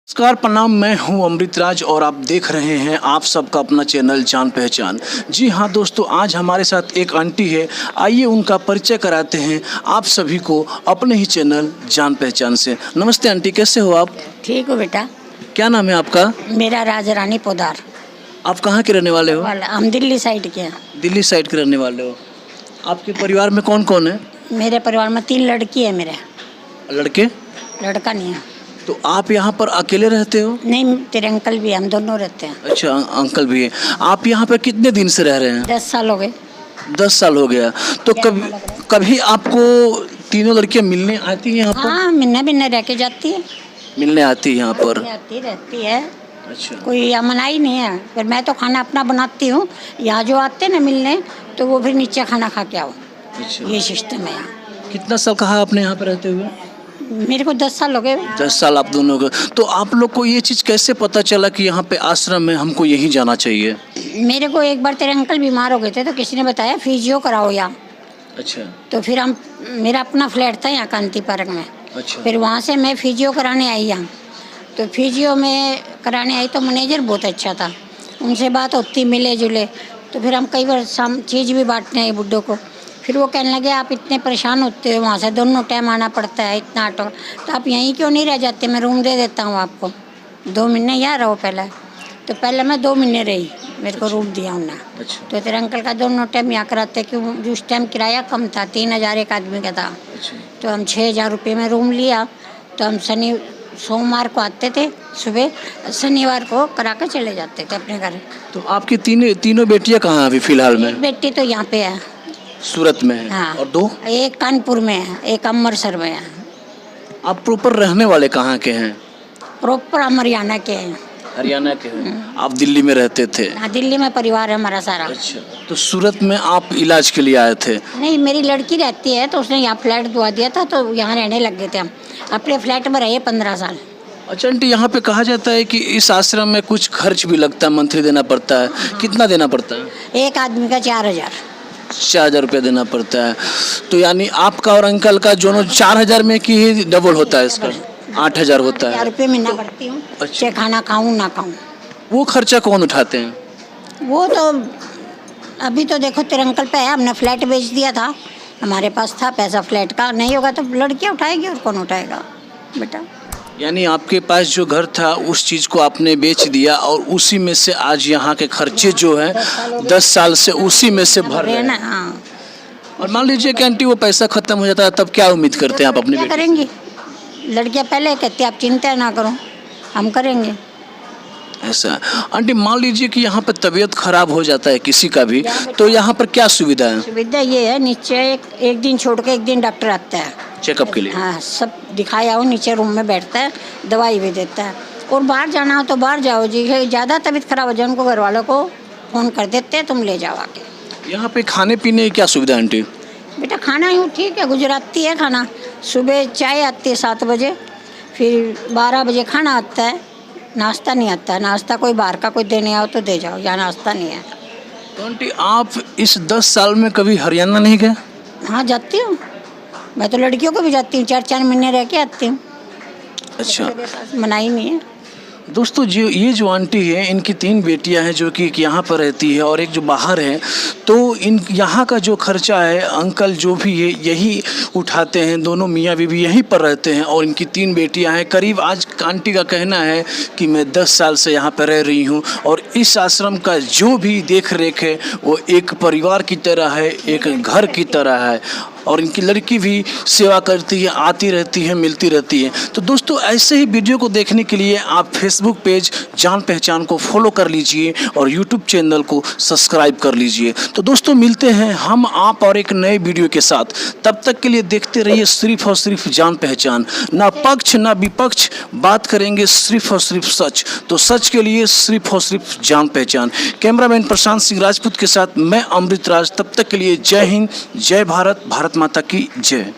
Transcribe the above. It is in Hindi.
नमस्कार प्रणाम, मैं हूं अमृतराज और आप देख रहे हैं आप सबका अपना चैनल जान पहचान। जी हां दोस्तों, आज हमारे साथ एक आंटी है। आइए उनका परिचय कराते हैं आप सभी को अपने ही चैनल जान पहचान से। नमस्ते आंटी, कैसे हो आप? ठीक हो बेटा। क्या नाम है आपका? मेरा राजा रानी पोदार। आप कहाँ के रहने वाले हो? हम दिल्ली साइड के हैं। दिल्ली साइड के रहने वाले हो। आपके परिवार में कौन कौन है? मेरे परिवार में 3 लड़की है। मेरे लड़के? लड़का नहीं है। तो आप यहाँ पर अकेले रहते हो? नहीं, तेरे अंकल भी है, हम दोनों रहते हैं। अच्छा, अंकल भी है। आप यहाँ पर कितने दिन से रह रहे हैं? 10 साल हो गए। 10 साल हो गया। तो कभी आपको तीनों लड़कियाँ मिलने आती हैं यहाँ पर? हाँ, मिलने रह के जाती है। मिलने आती है यहाँ पर? आती रहती है। अच्छा। कोई यहाँ मनाही नहीं है। पर मैं तो खाना अपना बनाती हूँ। यहाँ जो आते हैं ना मिलने, तो वो फिर नीचे खाना खा के आओ। अच्छा। ये सिस्टम है यहाँ। कितना साल कहा आपने यहाँ पर रहते हुए? मेरे को 10 साल हो गए। 10 साल आप दोनों को। तो आप लोग को ये चीज़ कैसे पता चला कि यहाँ पे आश्रम में हमको यहीं जाना चाहिए? मेरे को एक बार तेरे अंकल बीमार हो गए थे, तो किसी ने बताया फिजियो कराओ यहाँ। अच्छा। तो फिर मेरा अपना फ्लैट था यहाँ कांति पार्क में। अच्छा। फिर वहाँ से मैं फिजियो कराने आई यहाँ। तो फिजियो में कराने आई तो मैनेजर बहुत अच्छा था, उनसे बात होती मिले जुले। तो फिर हम कई बार शाम चीज़ भी बांटने आए बुड्ढों को। फिर वो कहने लगे आप इतने परेशान होते हो, वहाँ से दोनों टाइम आना पड़ता है, इतना ऑटो, तो आप यहीं क्यों नहीं रह जाते? मैं रूम दे देता हूँ आपको, 2 महीने यहाँ रहो पहले। तो पहले मैं 2 महीने रही, मेरे को रूम दिया उन्होंने। अच्छा। तो तेरे अंकल का दोनों टाइम यहाँ कराते, क्योंकि उस टाइम किराया कम था, 3000 एक आदमी का था। अच्छा। तो हम 6000 रुपये में रूम लिया। तो हम सोमवार को आते थे सुबह, शनिवार को करा कर चले जाते थे अपने घर। तो आपकी तीनों बेटियाँ कहाँ हैं अभी फिलहाल में? बेटी तो यहाँ पे है, सूरत में है। हाँ। और 2? एक कानपुर में है, एक अमृतसर में है। आप प्रॉपर रहने वाले कहाँ के हैं? प्रॉपर हम हरियाणा के हैं। हरियाणा के हैं। आप दिल्ली में रहते थे? हाँ, दिल्ली में परिवार है हमारा सारा। अच्छा। तो सूरत में आप इलाज के लिए आए थे? नहीं, मेरी लड़की रहती है, तो उसने यहाँ फ्लैट दुआ दिया था, तो यहाँ रहने लग गए थे हम। अपने फ्लैट में रहे 15 साल। अच्छा आंटी, यहाँ पे कहा जाता है कि इस आश्रम में कुछ खर्च भी लगता है, मंथली देना पड़ता है। कितना देना पड़ता है? एक आदमी का 4000। 4000 रुपया देना पड़ता है। तो यानी आपका और अंकल का दोनों 4000 में की ही डबल होता है इसका? 8000 होता है। 1000 रुपये महीना भरती हूँ। अच्छा। चाहे खाना खाऊँ ना खाऊँ। वो खर्चा कौन उठाते हैं? वो तो अभी तो देखो तेरे अंकल पे है, हमने फ्लैट बेच दिया था, हमारे पास था पैसा फ्लैट का। नहीं होगा तो लड़कियाँ उठाएगी, और कौन उठाएगा बेटा? यानी आपके पास जो घर था उस चीज़ को आपने बेच दिया और उसी में से आज यहाँ के खर्चे जो है 10 साल से उसी में से भर रहे हैं। ना। हाँ। और मान लीजिए कि आंटी वो पैसा खत्म हो जाता है, तब क्या उम्मीद करते हैं आप अपनी क्या बेटी से? करेंगी? लड़कियाँ पहले कहती आप चिंता ना करो, हम करेंगे। ऐसा आंटी, मान लीजिए कि यहाँ पर तबीयत खराब हो जाता है किसी का भी, तो यहाँ पर क्या सुविधा है? सुविधा ये है, नीचे एक दिन छोड़ के एक दिन डॉक्टर आता है चेकअप के लिए? हाँ, सब दिखाया हो, नीचे रूम में बैठता है, दवाई भी देता है। और बाहर जाना हो तो बाहर जाओ जी, ज़्यादा तबीयत खराब हो जाए उनको घर वालों को फ़ोन कर देते हैं, तुम ले जाओ आके। यहाँ पे खाने पीने की क्या सुविधा है आंटी? बेटा खाना यूँ ठीक है, गुजराती है खाना। सुबह चाय आती है 7 बजे, फिर 12 बजे खाना आता है, नाश्ता नहीं आता है। नाश्ता कोई बाहर का कोई देने आओ तो दे जाओ, यहाँ नाश्ता नहीं है। तो आंटी आप इस 10 साल में कभी हरियाणा नहीं गए? हाँ, जाती हूँ मैं तो, लड़कियों को भी जाती हूँ, 4-4 महीने रह के आती हूँ। अच्छा। मनाही नहीं है। दोस्तों ये जो आंटी है, इनकी 3 बेटियां हैं जो कि यहाँ पर रहती है और एक जो बाहर है। तो इन यहाँ का जो खर्चा है अंकल जो भी है यही उठाते हैं, दोनों मियाँ बीवी यहीं पर रहते हैं और इनकी 3 बेटियां हैं। करीब आज आंटी का कहना है कि मैं 10 साल से यहाँ पर रह रही हूँ और इस आश्रम का जो भी देख रेख है वो एक परिवार की तरह है, एक घर की तरह है। और इनकी लड़की भी सेवा करती है, आती रहती है, मिलती रहती है। तो दोस्तों ऐसे ही वीडियो को देखने के लिए आप फेसबुक पेज जान पहचान को फॉलो कर लीजिए और यूट्यूब चैनल को सब्सक्राइब कर लीजिए। तो दोस्तों मिलते हैं हम आप और एक नए वीडियो के साथ। तब तक के लिए देखते रहिए सिर्फ और सिर्फ जान पहचान। ना पक्ष ना विपक्ष, बात करेंगे सिर्फ और सिर्फ सच। तो सच के लिए सिर्फ और सिर्फ जान पहचान। कैमरामैन प्रशांत सिंह राजपूत के साथ मैं अमृतराज। तब तक के लिए जय हिंद, जय भारत, भारत माता की जय।